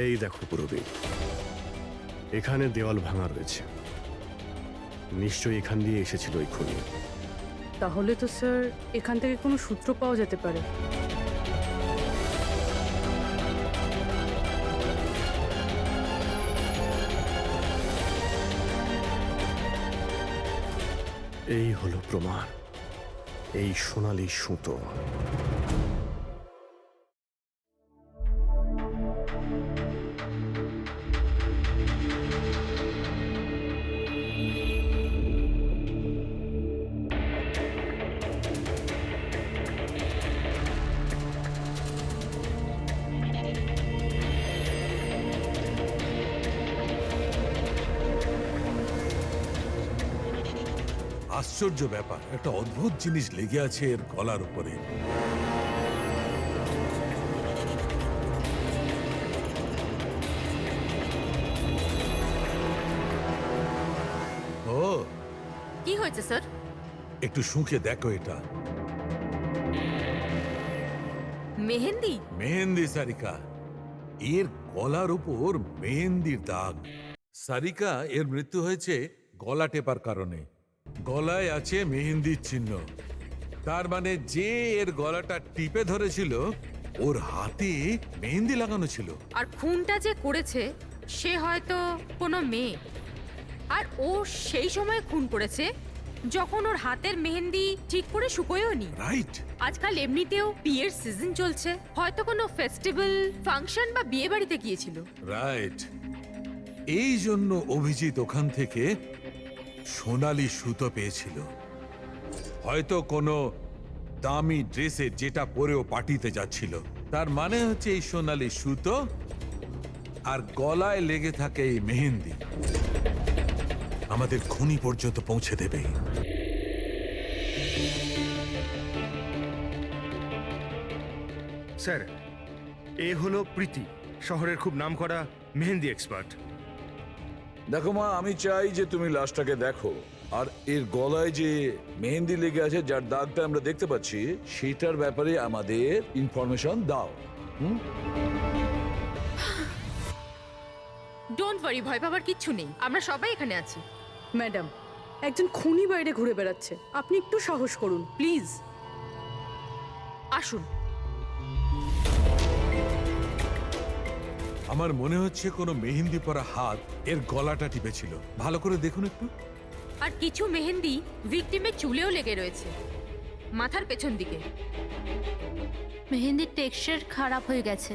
এই দেখো পুরবী, এখানে দেওয়াল ভাঙা রয়েছে। নিশ্চয়ই এখান দিয়ে এসেছিল এই খুনি। তাহলে তো স্যার এখান থেকে কোনো সূত্র পাওয়া যেতে পারে। এই হলো প্রমাণ, এই সোনালী সুতো। আশ্চর্য ব্যাপার, একটা অদ্ভুত জিনিস লেগে আছে এর গলার উপরে। ও, কি হয়েছে স্যার? একটু শুঁকে দেখো এটা। মেহেন্দি? মেহেন্দি সারিকা, এর গলার উপর মেহেন্দির দাগ। সারিকা, এর মৃত্যু হয়েছে গলা টেপার কারণে। গলায় আছে মেহেন্দির চিহ্ন। তার মানে যে এর গলাটা টিপে ধরেছিল ওর হাতে মেহেন্দি লাগানো ছিল। আর খুনটা যে করেছে সে হয়তো কোনো মেয়ে, আর ও সেই সময় খুন করেছে যখন ওর হাতের মেহেন্দি ঠিক করে শুকোয়ও নি। রাইট। আজকাল এমনিতেও বিয়ের সিজন চলছে, হয়তো কোনো ফেস্টিভ্যাল, ফাংশন বা বিয়ে বাড়িতে গিয়েছিল। রাইট। এই জন্য অভিজিৎ ওখান থেকে সোনালী সুতো পেয়েছিল। হয়তো কোনো দামি ড্রেসে যেটা পরেও পার্টিতে যাচ্ছিল। তার মানে হচ্ছে এই সোনালী সুতো আর গলায় লেগে থাকে এই মেহেন্দি আমাদের খুনি পর্যন্ত পৌঁছে দেবে। স্যার, এ হলো প্রীতি, শহরের খুব নামকরা মেহেন্দি এক্সপার্ট। দেখো মা, আমি চাই যে তুমি লাশটাকে দেখো, আর এর গলায় যে মেহেন্দি লেগে আছে, যার দাগটা আমরা দেখতে পাচ্ছি, সেটার ব্যাপারে আমাদের ইনফরমেশন দাও। ডোন্ট ওয়ারি, ভয় পাবার কিচ্ছু নেই, আমরা সবাই এখানে আছি। ম্যাডাম, একজন খুনি বাইরে ঘুরে বেড়াচ্ছে, আপনি একটু সাহস করুন প্লিজ। আসুন। আমার মনে হচ্ছে কোনো মেহেন্দি পরা হাত এর গলাটা টিপেছিল। ভালো করে দেখুন একটু। আর কিছু মেহেন্দি ভিকটিমের চুলেও লেগে রয়েছে, মাথার পেছন দিকে। মেহেন্দির টেক্সচার খারাপ হয়ে গেছে,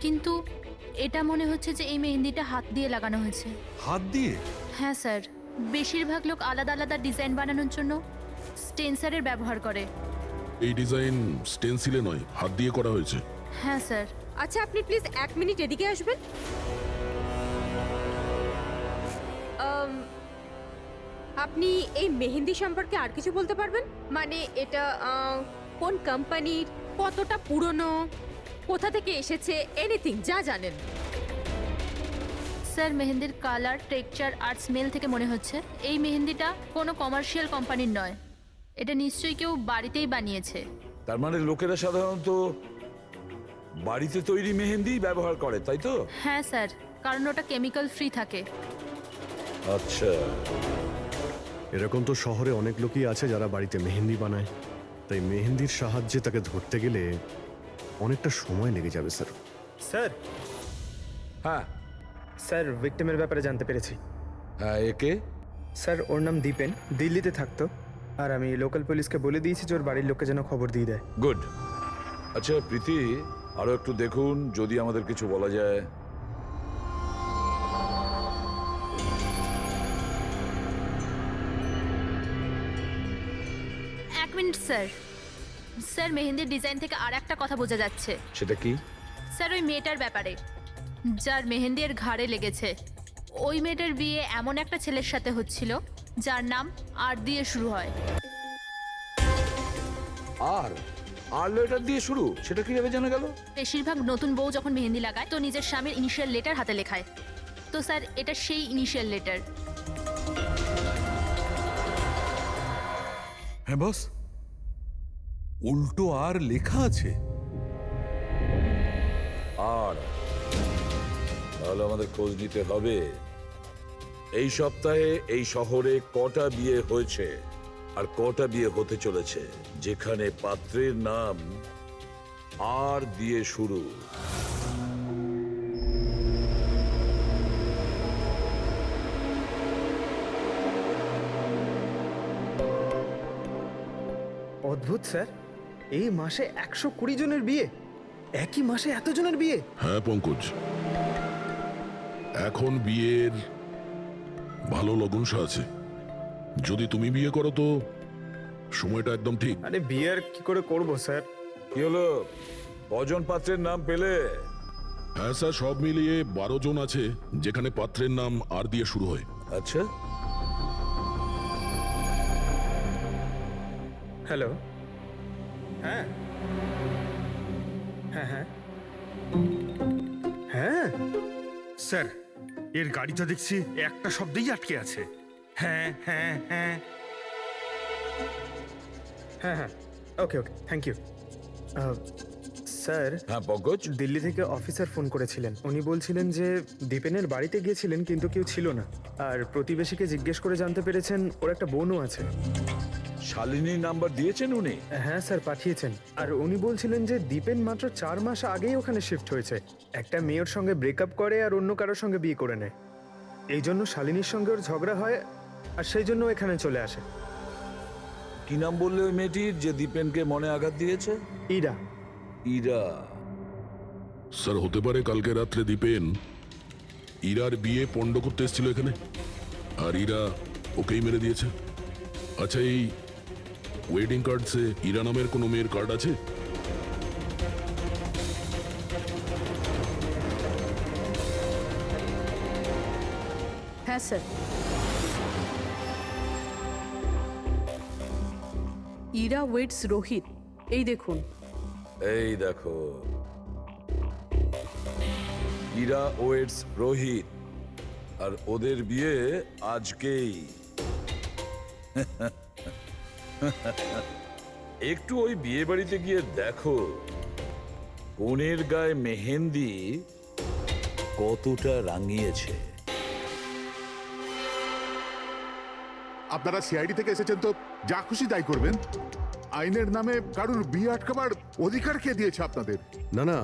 কিন্তু এটা মনে হচ্ছে যে এই মেহেন্দিটা হাত দিয়ে লাগানো হয়েছে। হাত দিয়ে? হ্যাঁ স্যার, বেশিরভাগ লোক আলাদা আলাদা ডিজাইন বানানোর জন্য স্টেন্সারের ব্যবহার করে। এই ডিজাইন স্টেনসিলে নয়, হাত দিয়ে করা হয়েছে। হ্যাঁ স্যার। আচ্ছা, আপনি প্লিজ 1 মিনিট এদিকে আসবেন। আপনি এই মেহেন্দি সম্পর্কে আর কিছু বলতে পারবেন? মানে এটা কোন কোম্পানির, কতটা পুরনো, কোথা থেকে এসেছে, এনিথিং যা জানেন। স্যার, মেহেন্দির কালার, টেক্সচার আর স্মেল থেকে মনে হচ্ছে এই মেহেন্দিটা কোনো কমার্শিয়াল কোম্পানির নয়। এটা নিশ্চয়ই কেউ বাড়িতেই বানিয়েছে। তার মানে লোকেরা সাধারণত বাড়িতে তৈরি মেহেন্দি ব্যবহার করে, তাই তো? হ্যাঁ স্যার, কারণ ওটা কেমিক্যাল ফ্রি থাকে। আচ্ছা। এরকম তো শহরে অনেক লোকই আছে যারা বাড়িতে মেহেন্দি বানায়, তাই মেহেন্দির সাহায্যে তাকে ধরতে গেলে অনেকটা সময় লেগে যাবে স্যার। স্যার, হ্যাঁ স্যার ভিক্টিমের ব্যাপারে জানতে পেরেছি। হ্যাঁ, একে? স্যার, ওর নাম দীপেন, দিল্লিতে থাকতো, আর আমি লোকাল পুলিশকে বলে দিয়েছি যে ওর বাড়ির লোককে যেন খবর দিয়ে দেয়। গুড। আচ্ছা প্রীতি, আরো একটু দেখুন যদি আমাদের কিছু বলা যায়। এক মিনিট স্যার। স্যার, মেহেন্দির ডিজাইন থেকে আর একটা কথা বোঝা যাচ্ছে। সেটা কি? স্যার, ওই মেয়েটার ব্যাপারে, যার মেহেন্দি এর ঘাড়ে লেগেছে। ওই মেয়েটার বিয়ে এমন একটা ছেলের সাথে হচ্ছিল যার নাম আর দিয়ে শুরু হয়। আর লেটার দিয়ে শুরু? সেটা কিভাবে জানা গেল? বেশিরভাগ নতুন বউ যখন মেহেন্দি লাগায় তো নিজের স্বামীর ইনিশিয়াল লেটার হাতে লেখায়। তো স্যার, এটা সেই ইনিশিয়াল লেটার। হ্যাঁ বস, উল্টো আর লেখা আছে। আর তাহলে আমাদের খোঁজ নিতে হবে এই সপ্তাহে এই শহরে কটা বিয়ে হয়েছে আর কটা বিয়ে হতে চলেছে যেখানে পাত্রের নাম আর দিয়ে শুরু। অদ্ভুত স্যার, এই মাসে 120 জনের বিয়ে, একই মাসে এতজনের বিয়ে। হ্যাঁ পঙ্কজ, এখন বিয়ের ভালো লগ্নসা আছে। যদি তুমি বিয়ে করো তো সময়টা একদম ঠিক। আরে বিয়ে আর কি করে করব স্যার? কি হলো, কজন পাত্রের নাম পেলে? হ্যাঁ স্যার, সব মিলিয়ে 12 জন আছে যেখানে পাত্রের নাম আর দিয়ে শুরু হয়। আচ্ছা, হ্যালো, হ্যাঁ হ্যাঁ হ্যাঁ হ্যাঁ স্যার, এর গাড়িটা দেখছি একটা শব্দেই আটকে আছে। হ্যাঁ হ্যাঁ হ্যাঁ হ্যাঁ হ্যাঁ ওকে ওকে, থ্যাংক ইউ। স্যার, হ্যাঁ পঙ্কজ, দিল্লি থেকে অফিসার ফোন করেছিলেন। উনি বলছিলেন যে দীপেনের বাড়িতে গিয়েছিলেন কিন্তু কেউ ছিল না, আর প্রতিবেশীকে জিজ্ঞেস করে জানতে পেরেছেন ওর একটা বোনও আছে। শালিনীর নাম্বার দিয়েছেন উনি? হ্যাঁ স্যার, পাঠিয়েছেন। আর উনি বলছিলেন যে দীপেন মাত্র 4 মাস আগেই ওখানে শিফট হয়েছে। একটা মেয়ের সঙ্গে ব্রেকআপ করে আর অন্য কারোর সঙ্গে বিয়ে করে নেয়। এই জন্য শালিনীর সঙ্গে ওর ঝগড়া হয় আর সেই জন্য এখানে চলে আসে। কি নাম বললে ওই মেয়েটির যে দীপেনকে মনে আঘাত দিয়েছে? ইরা। ইরা। স্যার, হতে পারে কালকে রাত্রে দীপেন ইরার বিয়ে পণ্ড করতে এসেছিল এখানে, আর ইরা ওকেই মেরে দিয়েছে। আচ্ছা, এই ওয়েডিং কার্ডসে ইরা নামের কোনো মেয়ের কার্ড আছে? হ্যাঁ স্যার, ইরা ওয়েটস রোহিত, এই দেখুন। এই দেখো, ইরা ওয়েটস রোহিত, আর ওদের বিয়ে আজকেই। একটু ওই বিয়ে বাড়িতে গিয়ে দেখো কনের গায়ে মেহেন্দি কতটা রাঙিয়েছে। আপনারা সিআইডি থেকে এসেছেন তো যা খুশি তাই করবেন। আইনের নামে কারোর বিয়ে আটকাবার অধিকার কে দিয়েছে আপনাদের? না না,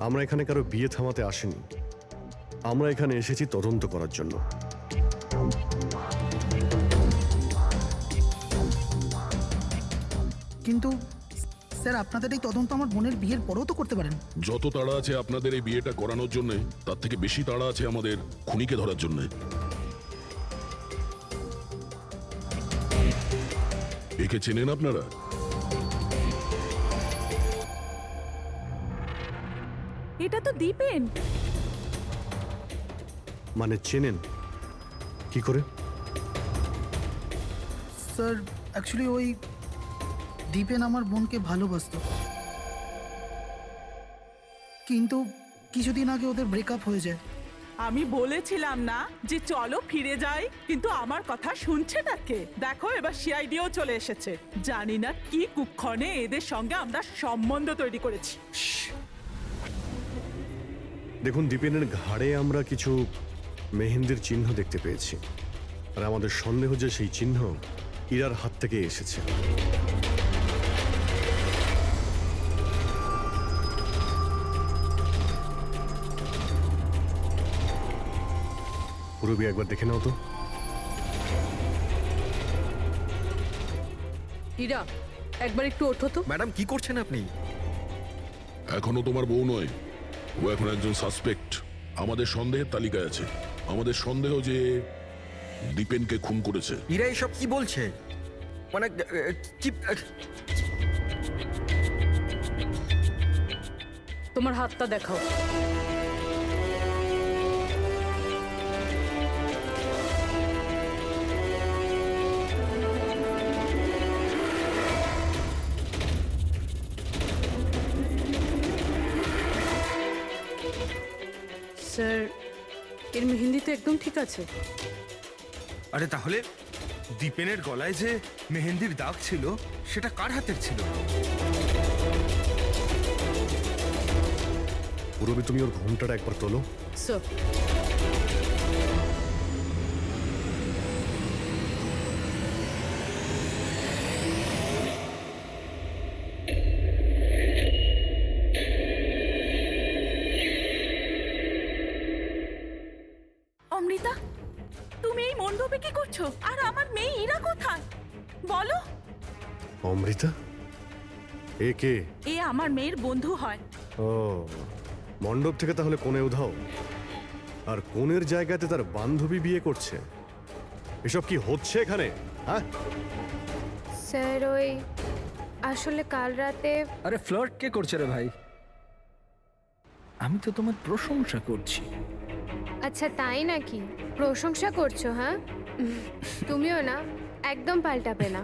আমরা এখানে কারো বিয়ে থামাতে আসিনি। আমরা এখানে এসেছি তদন্ত করার জন্য। কিন্তু স্যার, আপনাদের এই তদন্ত আমার বোনের বিয়ের পরেও তো করতে পারেন। যত তাড়া আছে আপনাদের এই বিয়েটা করানোর জন্য, তার থেকে বেশি তাড়া আছে আমাদের খুনিকে ধরার জন্য। একে চেনেন আপনারা? এটা তো দীপেন। মানে চেনেন কি করে? স্যার, অ্যাকচুয়ালি ওই দীপেন আমার বোনকে ভালোবাসতো, কিন্তু কিছুদিন আগে ওদের ব্রেকআপ হয়ে যায়। আমি বলেছিলাম না যে চলো ফিরে যাই, কিন্তু আমার কথা শুনছে না কে? দেখো, এবার সিআইডিও চলে এসেছে। জানি না কি কুক্ষণে এদের সঙ্গে আমরা সম্বন্ধ তৈরি করেছি। দেখুন, দীপেনের ঘাড়ে আমরা কিছু মেহেন্দির চিহ্ন দেখতে পেয়েছি, আর আমাদের সন্দেহ যে সেই চিহ্ন ইরার হাত থেকে এসেছে। পুরবি একবার দেখে নাও তো। ইরা, একবার একটু ওঠো তো। ম্যাডাম, কি করছেন আপনি? এখনো তোমার বউ নয়, ও এখন একজন সাসপেক্ট। আমাদের সন্দেহের তালিকায় আছে। আমাদের সন্দেহ যে দীপেনকে খুন করেছে। ইরা এসব কি বলছে? মানে কি? তোমার হাতটা দেখাও। স্যার, এর মেহেন্দি তো একদম ঠিক আছে। আরে তাহলে দীপেনের গলায় যে মেহেন্দির দাগ ছিল সেটা কার হাতের ছিল? পুরবি তুমি ওর ঘুমটাটা একবার তোলো। স্যার, অমৃতা, তুমি এই মণ্ডপে কি করছো? আর আমার মেয়ে ইরা কোথায় বলো? অমৃতা? এ কে? এ আমার মেয়ের বন্ধু হয়। ও, মণ্ডপ থেকে তাহলে কোণে উধাও, আর কোণের জায়গাতে তার বান্ধবী বিয়ে করছে। এসব কি হচ্ছে এখানে? হ্যাঁ, স্যার ওই আসলে কাল রাতে আরে ফ্লার্ট কে করছে রে ভাই? আমি তো তোমার প্রশংসা করছি। আচ্ছা তাই নাকি? প্রশংসা করছো? হ্যাঁ, তুমিও না, একদম পাল্টাবে না।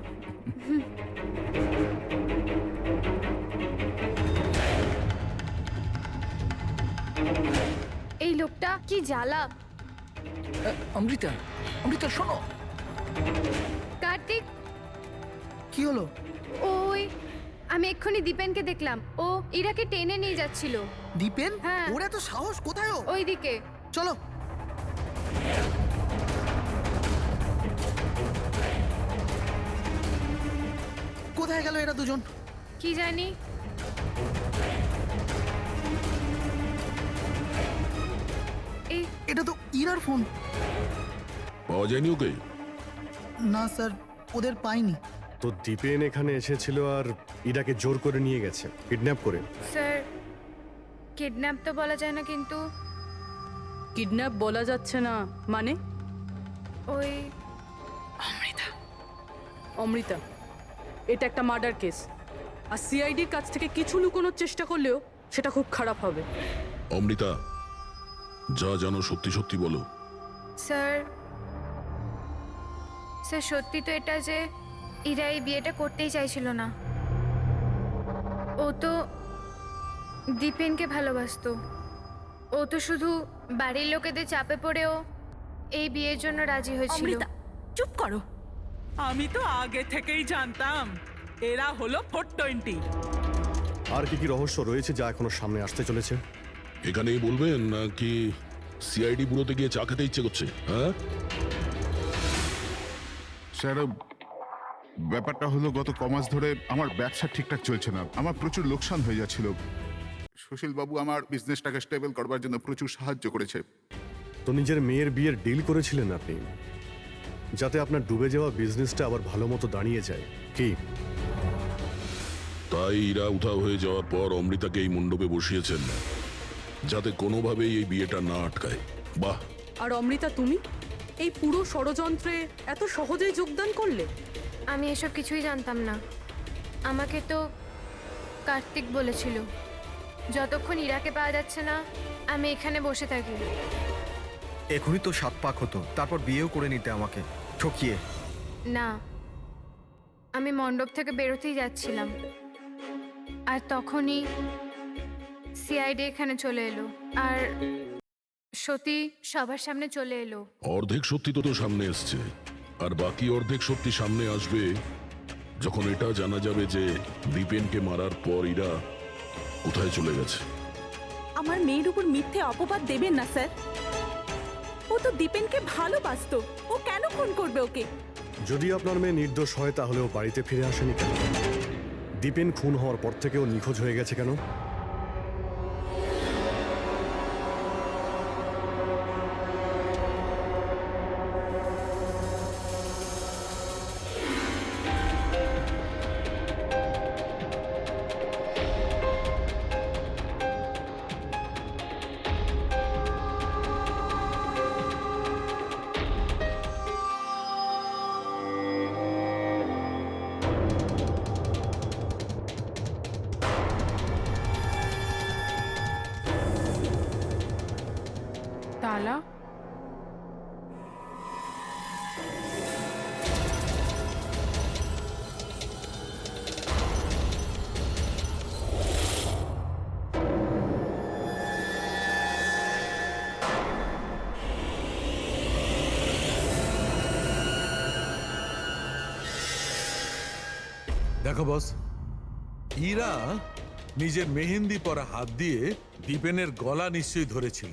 এই লোকটা কি জ্বালা। অমৃতা, অমৃতা শোনো। কার্তিক, কি হলো? ওই আমি এক্ষুনি দীপেনকে দেখলাম, ও ইরাকে টেনে নিয়ে যাচ্ছিল। দীপেন? হ্যাঁ। ওর এত সাহস কোথায়? ও ওইদিকে চলো। কোথায় গেল এরা দুজন? কি জানি। এই এটা তো ইরার ফোন। পাওয়া যায়নি ওকে? না স্যার, ওদের পাইনি। তো দীপেন এখানে এসেছিল আর ইরাকে জোর করে নিয়ে গেছে, কিডন্যাপ করে। স্যার, কিডন্যাপ তো বলা যায় না, কিন্তু কিডন্যাপ বলা যাচ্ছে না মানে? ওই অমৃতা, এটা একটা মার্ডার কেস, আর সিআইডির কাছ থেকে কিছু লুকোনোর চেষ্টা করলেও সেটা খুব খারাপ হবে। অমৃতা, যা জানো সত্যি সত্যি বলো। স্যার, স্যার সত্যি তো এটা যে ইরা এই বিয়েটা করতেই চাইছিল না। ও তো দীপেনকে ভালোবাসতো। ও তো শুধু বাড়ির লোকেদের চাপে পড়েও এই বিয়ের জন্য রাজি হয়েছিল। অমৃতা চুপ করো। আমি তো আগে থেকেই জানতাম এরা হলো 420। আর কি কি রহস্য রয়েছে যা এখনো সামনে আসতে চলেছে? এখানেই বলবেন নাকি সিআইডি ব্যুরোতে গিয়ে চা খেতে ইচ্ছে করছে? হ্যাঁ স্যার, ব্যাপারটা হলো গত কমাস ধরে আমার ব্যবসা ঠিকঠাক চলছে না, আমার প্রচুর লোকসান হয়ে যাচ্ছিল। সুশীল বাবু আমার বিজনেসটাকে স্টেবল করবার জন্য প্রচুর সাহায্য করেছে। তো নিজের মেয়ের বিয়ের ডিল করেছিলেন আপনি, যাতে আপনার ডুবে যাওয়া বিজনেসটা আবার ভালো মতো দাঁড়িয়ে যায়, কি? তাই ইরা উধাও হয়ে যাওয়ার পর অমৃতাকে এই মণ্ডপে বসিয়েছেন যাতে কোনোভাবেই এই বিয়েটা না আটকায়। বাহ! আর অমৃতা, তুমি এই পুরো ষড়যন্ত্রে এত সহজেই যোগদান করলে? আমি এসব কিছুই জানতাম না। আমাকে তো কার্তিক বলেছিল যতক্ষণ ইরাকে পাওয়া যাচ্ছে না আমি এখানে বসে থাকি। এখনই তো 7 পাক হতো, তারপর বিয়েও করে নিতে আমাকে ঠকিয়ে। না, আমি মণ্ডপ থেকে বেরোতেই যাচ্ছিলাম, আর তখনই সিআইডি এখানে চলে এলো, আর সতী সবার সামনে চলে এলো। অর্ধেক সত্যি তো সামনে এসছে, আর বাকি অর্ধেক সত্যি সামনে আসবে যখন এটা জানা যাবে যে দীপেনকে মারার পর ইরা কোথায় চলে গেছে। আমার মেয়ের উপর মিথ্যে অপবাদ দেবেন না স্যার। ও তো দীপেনকে ভালোবাসতো, ও কেন খুন করবে ওকে? যদি আপনার মেয়ে নির্দোষ হয় তাহলে ও বাড়িতে ফিরে আসেনি কেন? দীপেন খুন হওয়ার পর থেকে ও নিখোঁজ হয়ে গেছে কেন? তালা? দেখো বস, ইরা নিজের মেহেন্দি পরা হাত দিয়ে দীপেনের গলা নিশ্চয়ই ধরেছিল,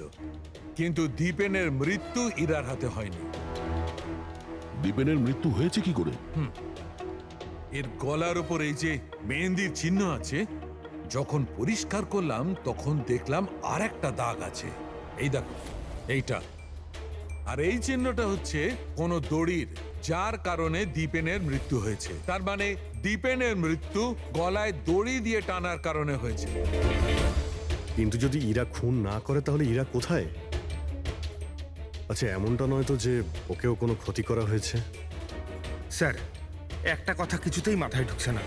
কিন্তু দীপেনের মৃত্যু ইরার হাতে হয়নি। দীপেনের মৃত্যু হয়েছে কি করে? এর গলার উপর এই যে মেহেন্দির চিহ্ন আছে, যখন পরিষ্কার করলাম তখন দেখলাম আর একটা দাগ আছে। এই দেখো, এইটা। আর এই চিহ্নটা হচ্ছে কোনো দড়ির, যার কারণে দীপেনের মৃত্যু হয়েছে। তার মানে দীপেনের মৃত্যু গলায় দড়ি দিয়ে টানার কারণে হয়েছে। কিন্তু যদি ইরা খুন না করে তাহলে ইরা কোথায়? আচ্ছা, এমনটা নয় তো যে ওকেও কোনো ক্ষতি করা হয়েছে? স্যার, একটা কথা কিছুতেই মাথায় ঢুকছে না।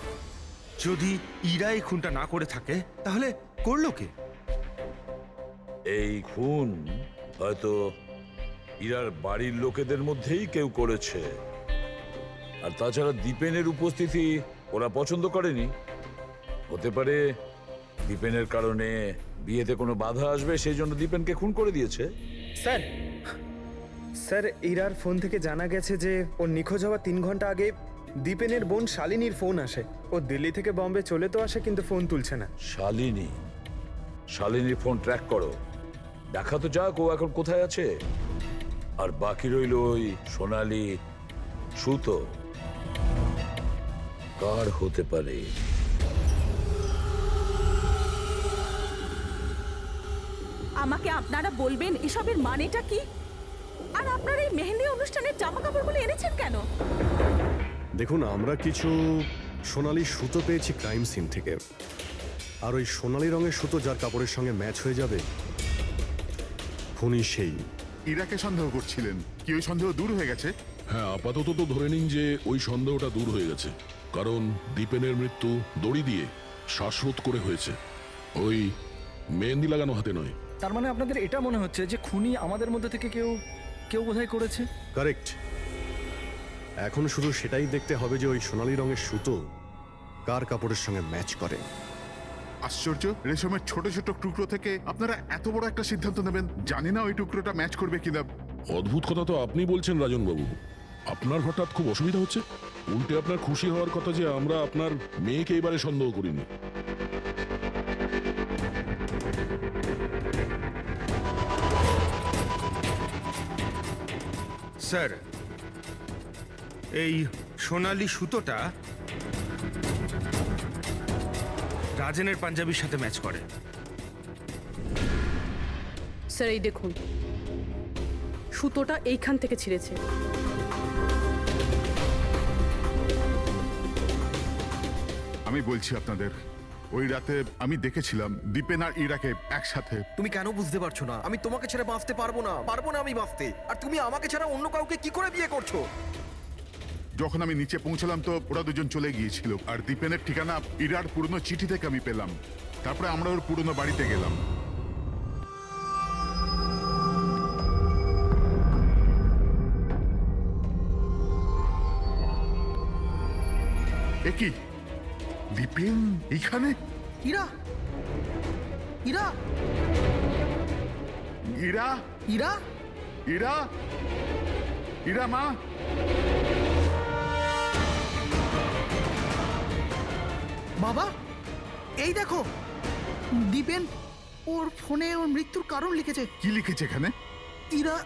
যদি ইরা এই খুনটা না করে থাকে তাহলে করলো কে? এই খুন হয়তো ইরার বাড়ির লোকেদের মধ্যেই কেউ করেছে। আর তাছাড়া দীপেনের উপস্থিতি ওরা পছন্দ করেনি। হতে পারে দীপেনের কারণে বিয়েতে কোনো বাধা আসবে, সেই জন্য দীপেনকে খুন করে দিয়েছে। স্যার, স্যার, ইরার ফোন থেকে জানা গেছে যে ওর নিখোঁজ হওয়া 3 ঘন্টা আগে দীপেনের বোন শালিনীর ফোন আসে। ও দিল্লি থেকে বম্বে চলে তো আসে, কিন্তু ফোন তুলছে না। শালিনীর ফোন ট্র্যাক করো, দেখা তো যাক ও এখন কোথায় আছে। আর বাকি রইল ওই সোনালি সুতো, কার হতে পারে? আমাকে আপনারা বলবেন এসবের মানেটা কি? আর আপনারা এই মেহেন্দি অনুষ্ঠানের জামা কাপড়গুলো এনেছেন কেন? দেখুন, আমরা কিছু সোনালি সুতো পেয়েছি ক্রাইম সিন থেকে। আর ওই সোনালি রঙের সুতো যার কাপড়ের সঙ্গে ম্যাচ হয়ে যাবে, খুনি সেই। ইরাকে সন্দেহ করছিলেন, কি ওই সন্দেহ দূর হয়ে গেছে? হ্যাঁ, আপাতত তো ধরে নিন যে ওই সন্দেহটা দূর হয়ে গেছে, কারণ দীপেনের মৃত্যু দড়ি দিয়ে শ্বাসরোধ করে হয়েছে, ওই মেহেন্দি লাগানো হাতে নয়। তার মানে আপনাদের এটা মনে হচ্ছে যে খুনি আমাদের মধ্যে থেকে কেউ বোধহয় করেছে? কারেক্ট। এখন শুধু সেটাই দেখতে হবে যে ওই সোনালি রঙের সুতো কার কাপড়ের সঙ্গে ম্যাচ করে। আশ্চর্য, রেশমের ছোট ছোট টুকরো থেকে আপনারা এত বড় একটা সিদ্ধান্ত নেবেন। জানি না ওই টুকরোটা ম্যাচ করবে কিনা। অদ্ভুত কথা তো আপনি বলছেন রাজনবাবু। আপনার হঠাৎ খুব অসুবিধা হচ্ছে? উল্টে আপনার খুশি হওয়ার কথা যে আমরা আপনার মেয়েকে এবারে সন্দেহ করিনি। স্যার, এই সোনালি সুতোটা রাজেনের পাঞ্জাবির সাথে ম্যাচ করে। স্যার, এই দেখুন, সুতোটা এইখান থেকে ছিঁড়েছে। আমি বলছি আপনাদের, ওই রাতে আমি দেখেছিলাম দীপেন আর ইরাকে একসাথে। তুমি কেন বুঝতে পারছো না? আমি তোমাকে ছেড়ে বাঁচতে পারবো না, আমি বাঁচতে। আর তুমি আমাকে ছাড়া অন্য কাউকে কি করে বিয়ে করছো? যখন আমি নিচে পৌঁছলাম তো ওরা দুজন চলে গিয়েছিল, আর দীপেনের ঠিকানা ইরার পুরনো চিঠি থেকে আমি পেলাম। তারপরে আমরা ওর পুরনো বাড়িতে গেলাম। এ কি, দীপেন এইখানে? ইরা, ইরা, ইরা, ইরা, ইরা, ইরা মা। বাবা, এই দেখো, দীপেন ওর ফোনে ওর মৃত্যুর কারণ লিখেছে। কি লিখেছে এখানে? ইরা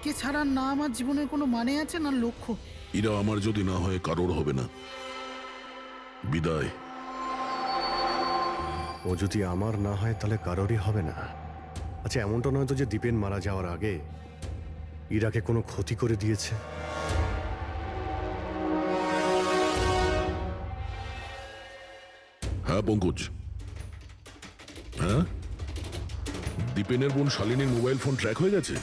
কে ছাড়া না আমার জীবনের কোনো মানে আছে না লক্ষ্য। এরা আমার যদি না হয় কারোর হবে না। বিদায়। ও যদি আমার না হয় তাহলে কারোরই হবে না। আচ্ছা, এমনটা নয় তো যে দীপেন মারা যাওয়ার আগে ইরাকে কোনো ক্ষতি করে দিয়েছে? হ্যাঁ পঙ্কজ, হ্যাঁ, দীপেনের বোন শালিনীর মোবাইল ফোন ট্র্যাক হয়ে গেছে।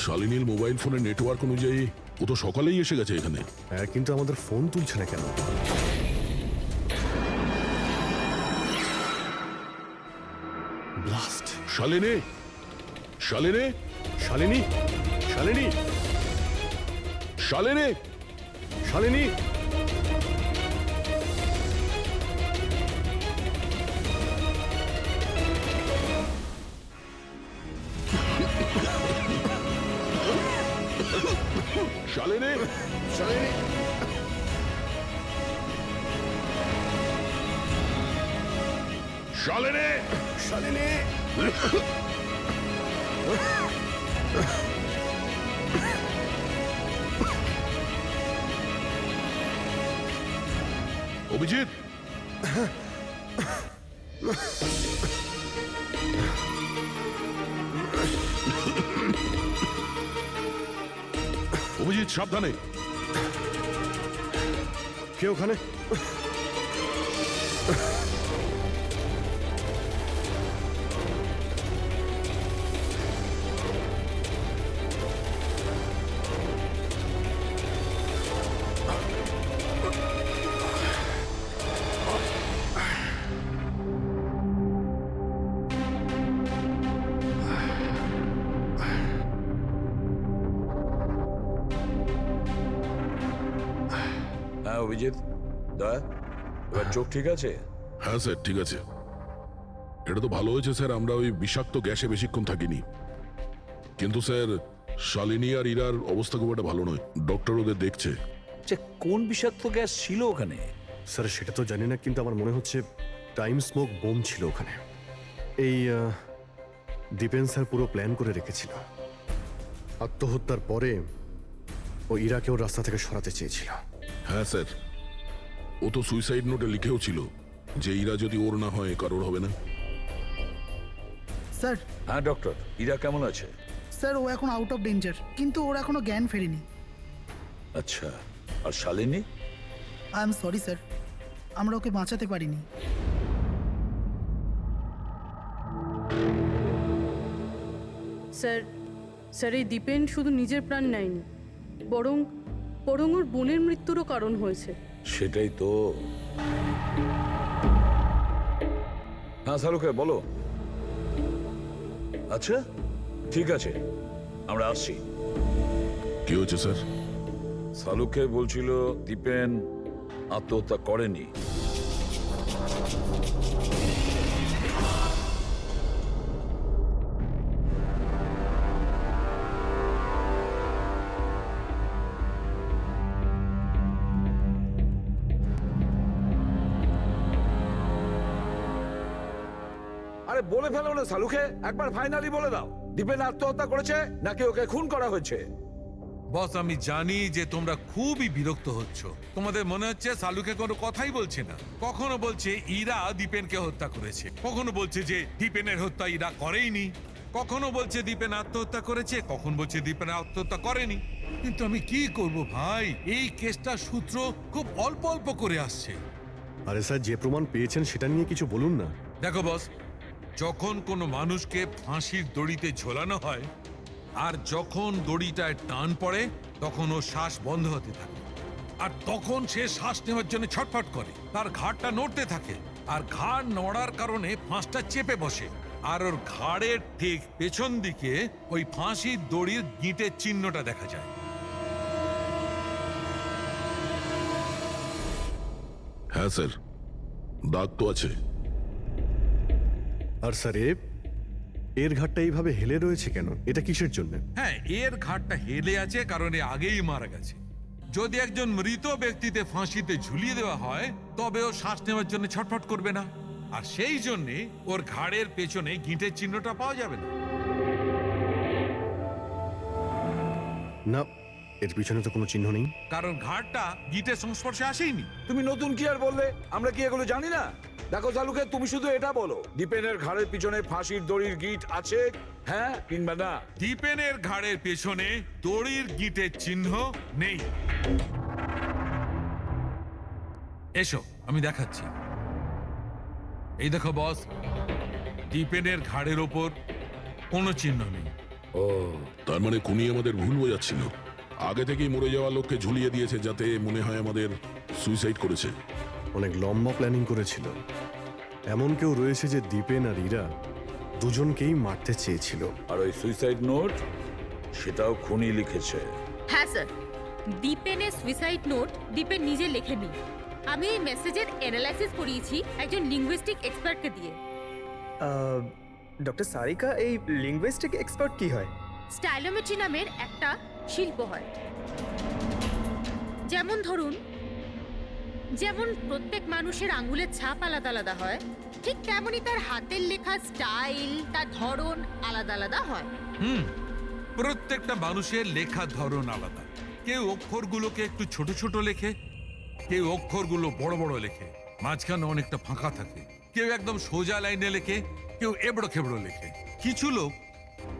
শালিনীর মোবাইল ফোনের নেটওয়ার্ক অনুযায়ী ও তো সকালেই এসে গেছে এখানে। হ্যাঁ, কিন্তু আমাদের ফোন তুলছে না কেন? ব্লাস্ট। শালিনী, শালিনী, শালিনী, শালিনী, শালিনী, শালিনী। শালিনী শালিনী শালিনী শালিনী অভিজিৎ অভিজিৎ সাবধানে। কে ওখানে? হ্যাঁ অভিজিৎ, দয়া এবার চোখ ঠিক আছে? হ্যাঁ স্যার ঠিক আছে। এটা তো ভালো হয়েছে স্যার আমরা ওই বিষাক্ত গ্যাসে বেশিক্ষণ থাকিনি, কিন্তু স্যার শালিনী আর ইরার অবস্থা খুব একটা ভালো নয়, ডক্টর ওদের দেখছে। কোন বিষাক্ত গ্যাস ছিল ওখানে? স্যার সেটা তো জানি না, কিন্তু আমার মনে হচ্ছে টাইম স্মোক বোম ছিল ওখানে। এই দীপেন স্যার পুরো প্ল্যান করে রেখেছিল। আত্মহত্যার পরে ও ইরাকে ওর রাস্তা থেকে সরাতে চেয়েছিল। হ্যাঁ স্যার, ও তো সুইসাইড নোটে লিখেও ছিল যে ইরা যদি ওর না হয় কারোর হবে না। স্যার হ্যাঁ ডক্টর, ইরা কেমন আছে? স্যার ও এখন আউট অফ ডেঞ্জার, কিন্তু ওর এখনো জ্ঞান ফেরেনি। আচ্ছা, আর Shalini? I am sorry sir, আমরা ওকে বাঁচাতে পারিনি। স্যার স্যার এই দীপেন শুধু নিজের প্রাণ নেয়নি, বরং বরং ওর বোনের মৃত্যুরও কারণ হয়েছে। সেটাই তো। হ্যাঁ শাহরুখে বলো। আচ্ছা ঠিক আছে, আমরা আসছি। কি হচ্ছে স্যার? শালুকে বলছিল দীপেন আত্মহত্যা করেনি। আরে বলে ফেলো না শালুকে, একবার ফাইনালি বলে দাও, দীপেন আত্মহত্যা করেছে নাকি ওকে খুন করা হয়েছে? বস আমি জানি যে তোমরা খুবই বিরক্ত হচ্ছ, তোমাদের মনে হচ্ছে শালুকে কোনো কথাই বলছে না। কখনো বলছে ইরা দীপেনকে হত্যা করেছে, কখনো বলছে যে দীপেনের হত্যা ইরা করেইনি, কখনো বলছে দীপেন আত্মহত্যা করেছে, কখন বলছে দীপেন আত্মহত্যা করেনি। কিন্তু আমি কি করব ভাই, এই কেসটার সূত্র খুব অল্প অল্প করে আসছে। আরে স্যার যে প্রমাণ পেয়েছেন সেটা নিয়ে কিছু বলুন না। দেখো বস, যখন কোনো মানুষকে ফাঁসির দড়িতে ঝোলানো হয় আর যখন দড়িটায় টান পড়ে তখন ও শ্বাস বন্ধ হতে থাকে, আর তখন সে শ্বাস নেওয়ার জন্য ছটফট করে, তার ঘাড়টা নড়তে থাকে, আর ঘাড় নড়ার কারণে ফাঁসটা চেপে বসে, আর ওর ঘাড়ের ঠিক পেছন দিকে ওই ফাঁসির দড়ির গিঁটের চিহ্নটা দেখা যায়। হ্যাঁ স্যার, দাগ তো আছে। আর স্যার এর ঘাটটা এইভাবে হেলে রয়েছে কেন? এটা কিসের জন্য? হ্যাঁ, এর ঘাড়টা হেলে আছে কারণ এ আগেই মারা গেছে। যদি একজন মৃত ব্যক্তিতে ফাঁসিতে ঝুলিয়ে দেওয়া হয় তবে ও শ্বাস নেওয়ার জন্য ছটফট করবে না, আর সেই জন্যে ওর ঘাড়ের পেছনে গিঁটের চিহ্নটা পাওয়া যাবে না। না, এর পিছনে তো কোনো চিহ্ন নেই। কারণ ঘাড়টা গিঁটের সংস্পর্শে আসেইনি। তুমি নতুন কি আর বললে? আমরা কি এগুলো জানি না? দেখো শালুকে, তুমি শুধু এটা বলো, দীপেনের ঘাড়ের পিছনে ফাঁসির দড়ির গিঁট আছে, হ্যাঁ কিংবা না? দীপেনের ঘাড়ের পেছনে দড়ির গিঁটের চিহ্ন নেই। এসো আমি দেখাচ্ছি। এই দেখো বস, দীপেনের ঘাড়ের ওপর কোনো চিহ্ন নেই। ও, তার মানে খুনি আমাদের ভুল বোঝাচ্ছিল, আগে থেকেই মরে যাওয়া লোককে ঝুলিয়ে দিয়েছে যাতে মনে হয় আমাদের সুইসাইড করেছে। অনেক লম্বা প্ল্যানিং করেছিল। এমন কেউ রয়েছে যে দীপেন আর ইরা দুজনকেই মারতে চেয়েছিল। আর ওই সুইসাইড নোট, সেটাও খুনি লিখেছে। হ্যাঁ স্যার, দীপেনের সুইসাইড নোট দীপেন নিজে লেখেনি। আমি এই মেসেজের অ্যানালাইসিস করিয়েছি একজন লিঙ্গুইস্টিক এক্সপার্টকে দিয়ে। ডক্টর সারিকা, এই লিঙ্গুইস্টিক এক্সপার্ট কি হয়? স্টাইলোমেট্রি নামের একটা শিল্প হয়। যেমন ধরুন, যেমন প্রত্যেক মানুষের আঙ্গুলের ছাপ আলাদা আলাদা হয়, ঠিক তেমনই তার হাতের লেখা স্টাইল, তার ধরন আলাদা আলাদা হয়। প্রত্যেকটা মানুষের লেখার ধরন আলাদা। কেউ অক্ষরগুলোকে একটু ছোট ছোট লেখে, কেউ অক্ষরগুলো বড় বড় লেখে, মাঝখানে অনেকটা ফাঁকা থাকে। কেউ একদম সোজা লাইনে লেখে, কেউ এবড়ো খেবড়ো লেখে। কিছু লোক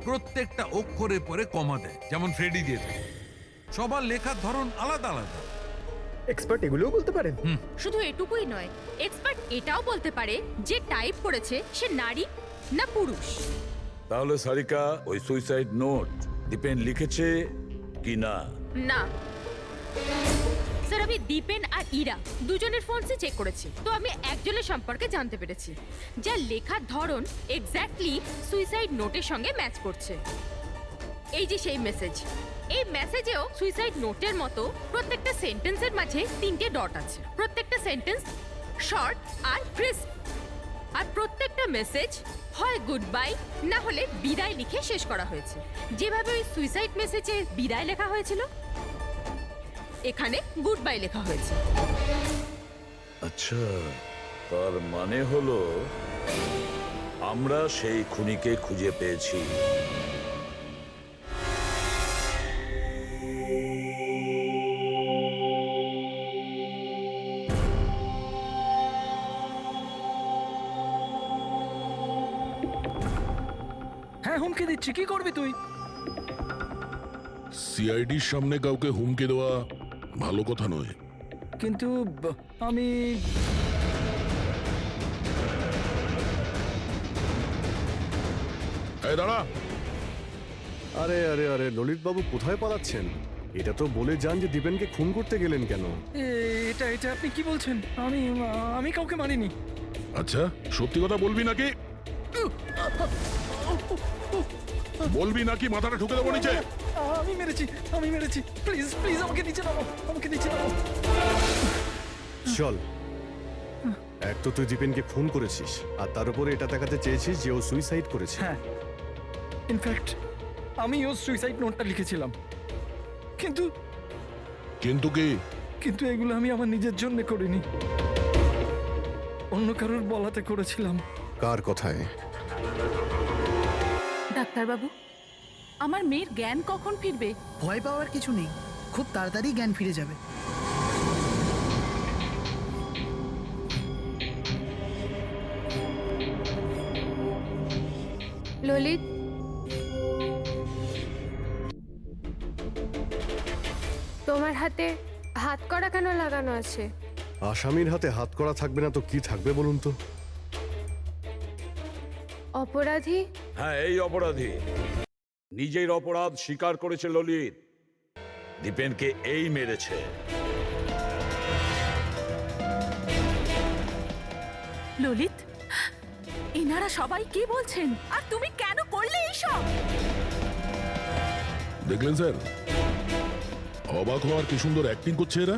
প্রত্যেকটা অক্ষরের পরে কমা দেয়, যেমন ফ্রেডি দিয়ে থাকে। সবার লেখার ধরন আলাদা আলাদা। এক্সপার্ট এগুলোও বলতে পারেন? শুধু এটুকুই নয়, এক্সপার্ট এটাও বলতে পারে যে টাইপ করেছে সে নারী না পুরুষ। তাহলে সারিকা, ওই সুইসাইড নোট দীপেন লিখেছে কি না? না স্যার, আমি দীপেন আর ইরা দুজনের ফোনসে চেক করেছি, তো আমি একজনের সম্পর্কে জানতে পেরেছি যার লেখার ধরন এক্স্যাক্টলি সুইসাইড নোটের সঙ্গে ম্যাচ করছে। এই যে সেই মেসেজ, এই মেসেজেও সুইসাইড নোটের মতো প্রত্যেকটা সেন্টেন্সের মাঝে 3টে ডট আছে। প্রত্যেকটা সেন্টেন্স শর্ট আর ক্রিস্প, আর প্রত্যেকটা মেসেজ হয় গুড বাই না হলে বিদায় লিখে শেষ করা হয়েছে। যেভাবে ওই সুইসাইড মেসেজে বিদায় লেখা হয়েছিল, এখানে গুড বাই লেখা হয়েছে। আচ্ছা, তার মানে হলো আমরা সেই খুনিকে খুঁজে পেয়েছি। হ্যাঁ, হুমকি দিচ্ছি, কি করবি তুই? সিআইডির সামনে কাউকে হুমকি দেওয়া ভালো কথা নয়। কিন্তু আমি এই দাঁড়া। আরে আরে আরে ললিত বাবু, কোথায় পালাচ্ছেন? এটা তো বলে যান যে দীপেনকে খুন করতে গেলেন কেন? এটা এটা আপনি কি বলছেন? আমি কাউকে মারিনি। আচ্ছা, সত্যি কথা বলবি নাকি? বলবি নাকি মাথাটা ঠুকে দেবো নিচে? আমি মেরেছি। প্লিজ প্লিজ আমাকে নিচে নামাও, আমাকে নিচে নামাও। চল, এক তো তুই দীপেনকে খুন করেছিস, আর তার উপরে এটা দেখাতে চেয়েছিস যে ও সুইসাইড করেছে। হ্যাঁ, ইনফ্যাক্ট আমি ওর সুইসাইড নোটটা লিখেছিলাম। কিন্তু কিন্তু কি? কিন্তু এগুলো আমি আমার নিজের জন্য করিনি, অন্য কারোর বলাতে করেছিলাম। কার কথায়? ডাক্তারবাবু, আমার মেয়ের জ্ঞান কখন ফিরবে? ভয় পাওয়ার কিছু নেই, খুব তাড়াতাড়ি জ্ঞান ফিরে যাবে। ললিত, তোমার হাতে হাত করা কেন লাগানো আছে? আসামির হাতে হাত করা থাকবে না তো কি থাকবে বলুন তো? অপরাধী? হ্যাঁ, এই অপরাধী নিজের অপরাধ স্বীকার করেছে ললিত। দীপেনকে এই মেরেছে। ললিত, এনারা সবাই কি বলছেন, আর তুমি কেন করলে এইসব? দেখলেন স্যার, অবাক হওয়ার কি সুন্দর অ্যাক্টিং করছে এরা।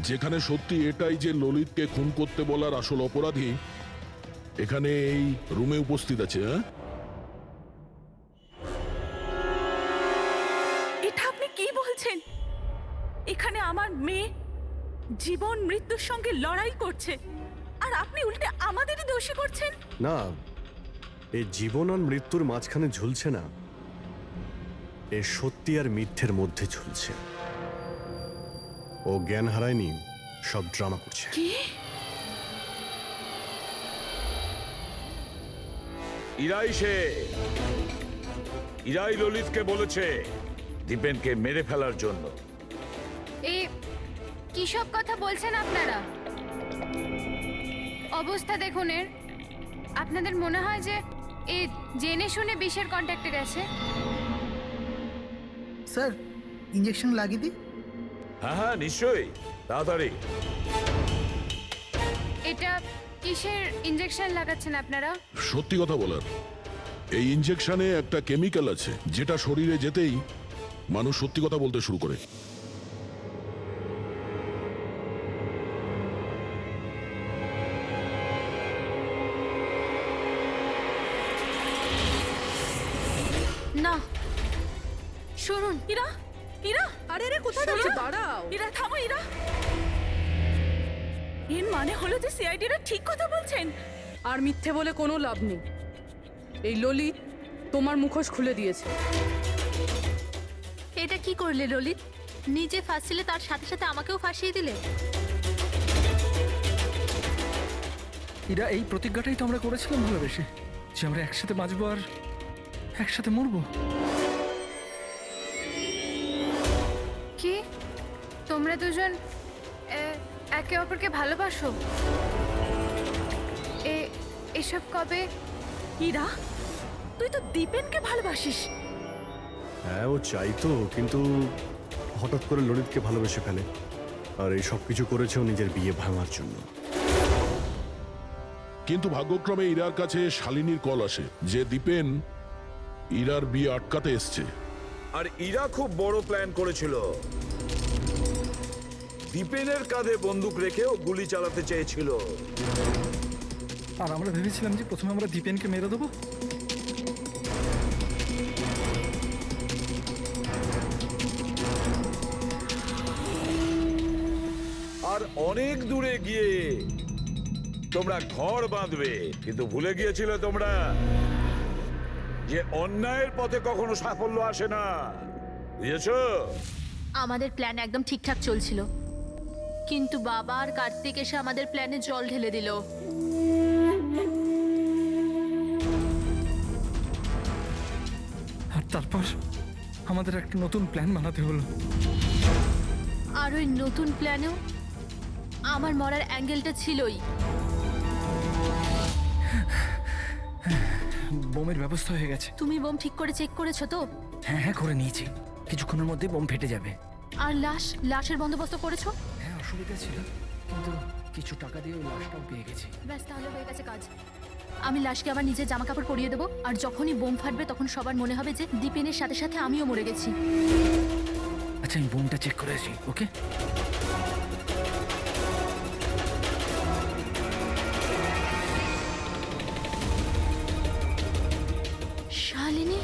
যেখানে সত্যি এটাই যে ললিতকে খুন করতে বলার আসল অপরাধী এখানে এই রুমে উপস্থিত আছে। হ্যাঁ, এটা আপনি কি বলছেন? এখানে আমার মেয়ে জীবন মৃত্যুর সঙ্গে লড়াই করছে, আর আপনি উল্টে আমাদেরই দোষী করছেন। না, এই জীবন আর মৃত্যুর মাঝখানে ঝুলছে না, এ সত্যি আর মিথ্যের মধ্যে ঝুলছে। ও জ্ঞান হারায়নি, সব ড্রামা করছে। কি? ইরাই ললিতকে বলেছে দীপেনকে মেরে ফেলার জন্য। এই কি সব কথা বলছেন আপনারা? অবস্থা দেখুন এর। আপনাদের মনে হয় যে এ জেনে শুনে বিষের কন্ট্যাক্টে গেছে? স্যার, ইঞ্জেকশন লাগিয়ে দিই? হ্যাঁ হ্যাঁ, নিশ্চয়ই, তাড়াতাড়ি। এটা কিসের ইঞ্জেকশন লাগাচ্ছেন আপনারা? সত্যি কথা বলার, এই ইনজেকশনে একটা কেমিক্যাল আছে যেটা শরীরে যেতেই মানুষ সত্যি কথা বলতে শুরু করে। না, শুনুন, ইরা, ইরা, আরে আরে কোথায় শোনো। যাচ্ছে? দাঁড়াও। ইরা থামো ইরা। এর মানে হলো যে সিআইডিরা ঠিক কথা বলছেন। আর মিথ্যে বলে কোনো লাভ নেই। এই ললিত তোমার মুখোশ খুলে দিয়েছে। এটা কি করলে ললিত? নিজে ফাঁসছিলে তার সাথে সাথে আমাকেও ফাঁসিয়ে দিলে। ইরা, এই প্রতিজ্ঞাটাই তো আমরা করেছিলাম ভালোবেসে, যে আমরা একসাথে বাঁচবো আর একসাথে মরবো। কি তোমরা দুজন একে অপরকে ভালোবাসো? এসব কবে? ইরা, তুই তো দীপেনকে ভালোবাসিস। হ্যাঁ, ও চাইতো, কিন্তু হঠাৎ করে ললিতকে ভালোবেসে ফেলে। আর এই সব কিছু করেছে ও নিজের বিয়ে ভাঙার জন্য। কিন্তু ভাগ্যক্রমে ইরার কাছে শালিনীর কল আসে যে দীপেন ইরার বিয়ে আটকাতে এসছে। আর ইরা খুব বড় প্ল্যান করেছিল। দীপেনের কাঁধে বন্দুক রেখেও গুলি চালাতে চেয়েছিল। আর আমরা ভেবেছিলাম যে প্রথমে আমরা দীপেনকে মেরে দেবো। আর অনেক দূরে গিয়ে তোমরা ঘর বাঁধবে, কিন্তু ভুলে গিয়েছিলে তোমরা যে অন্যায়ের পথে কখনো সাফল্য আসে না। বুঝেছো? আমাদের প্ল্যান একদম ঠিকঠাক চলছিল, কিন্তু বাবা আর কার্তিক এসে আমাদের প্ল্যানে জল ঢেলে দিল। আর তারপর আমাদের একটা নতুন প্ল্যান বানাতে হলো। আর ওই নতুন প্ল্যানেও আমার মরার অ্যাঙ্গেলটা ছিলই। বোমের ব্যবস্থা হয়ে গেছে। তুমি বোম ঠিক করে চেক করেছো তো? হ্যাঁ হ্যাঁ, করে নিয়েছি। কিছুক্ষণের মধ্যে বোম ফেটে যাবে। আর লাশের বন্দোবস্ত করেছো? হ্যাঁ, অসুবিধা ছিল, কিন্তু কিছু টাকা দিয়ে ওই লাশটাও পেয়ে গেছি। ব্যাস, তাহলে হয়ে গেছে কাজ। আমি লাশকে আবার নিজের জামা কাপড় পরিয়ে দেবো, আর যখনই বোম ফাটবে তখন সবার মনে হবে যে দীপেনের সাথে সাথে আমিও মরে গেছি। আচ্ছা, আমি বোমটা চেক করে আসি। ওকে? শালিনী,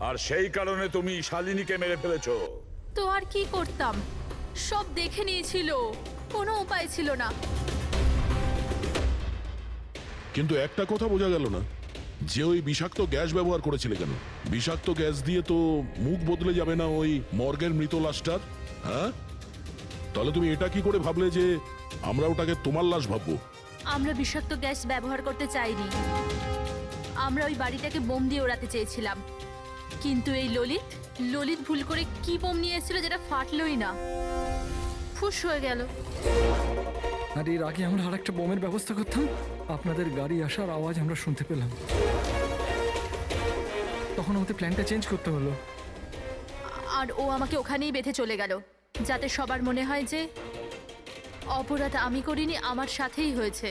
আর সেই কারণে তুমি শালিনীকে মেরে ফেলেছো। তো আর কি করতাম? সব দেখে নিয়েছিল, কোনো উপায় ছিল না। কিন্তু একটা কথা বোঝা গেল না, যে ওই বিষাক্ত গ্যাস ব্যবহার করেছিলে কেন? বিষাক্ত গ্যাস দিয়ে তো মুখ বদলে যাবে না ওই মর্গের মৃত লাশটার? হ্যাঁ, তাহলে তুমি এটা কি করে ভাবলে যে আমরা ওটাকে তোমার লাশ ভাববো? আমরা বিষাক্ত গ্যাস ব্যবহার করতে চাইনি। আমরা ওই বাড়িটাকে বোম দিয়ে ওড়াতে চেয়েছিলাম, কিন্তু এই ললিত ভুল করে কি বোম নিয়ে এসেছিল যেটা ফাটলই না, ফুস হয়ে গেল। আর এর আগে আমরা আরেকটা বোমের ব্যবস্থা করতাম। আপনাদের গাড়ি আসার আওয়াজ আমরা শুনতে পেলাম, তখন আমাদের প্ল্যানটা চেঞ্জ করতে হলো। আর ও আমাকে ওখানেই বেঁধে চলে গেল, যাতে সবার মনে হয় যে অপরাধ আমি করিনি, আমার সাথেই হয়েছে।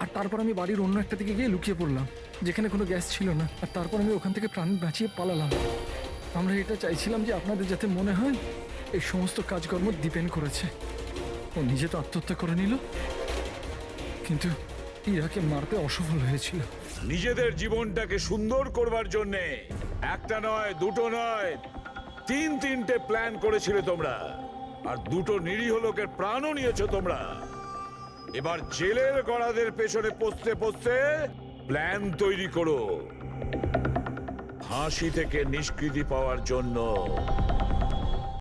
আর তারপর আমি বাড়ির অন্য একটা দিকে গিয়ে লুকিয়ে পড়লাম, যেখানে কোনো গ্যাস ছিল না। আর তারপর আমি ওখান থেকে প্রাণ বাঁচিয়ে পালালাম। আমরা এটা চাইছিলাম যে আপনাদের যাতে মনে হয় এই সমস্ত কাজকর্ম দীপেন করেছে। ও নিজে তো আত্মহত্যা করে নিল, কিন্তু ইরাকে মারতে অসফল হয়েছিল। নিজেদের জীবনটাকে সুন্দর করবার জন্য একটা নয়, দুটো নয়, তিনটে প্ল্যান করেছিলে তোমরা। আর দুটো নিরীহ লোকের প্রাণও নিয়েছো তোমরা। এবার জেলের গড়াদের পেছনে পৌঁছতে পৌঁছতে প্ল্যান তৈরি করো ফাঁসি থেকে নিষ্কৃতি পাওয়ার জন্য।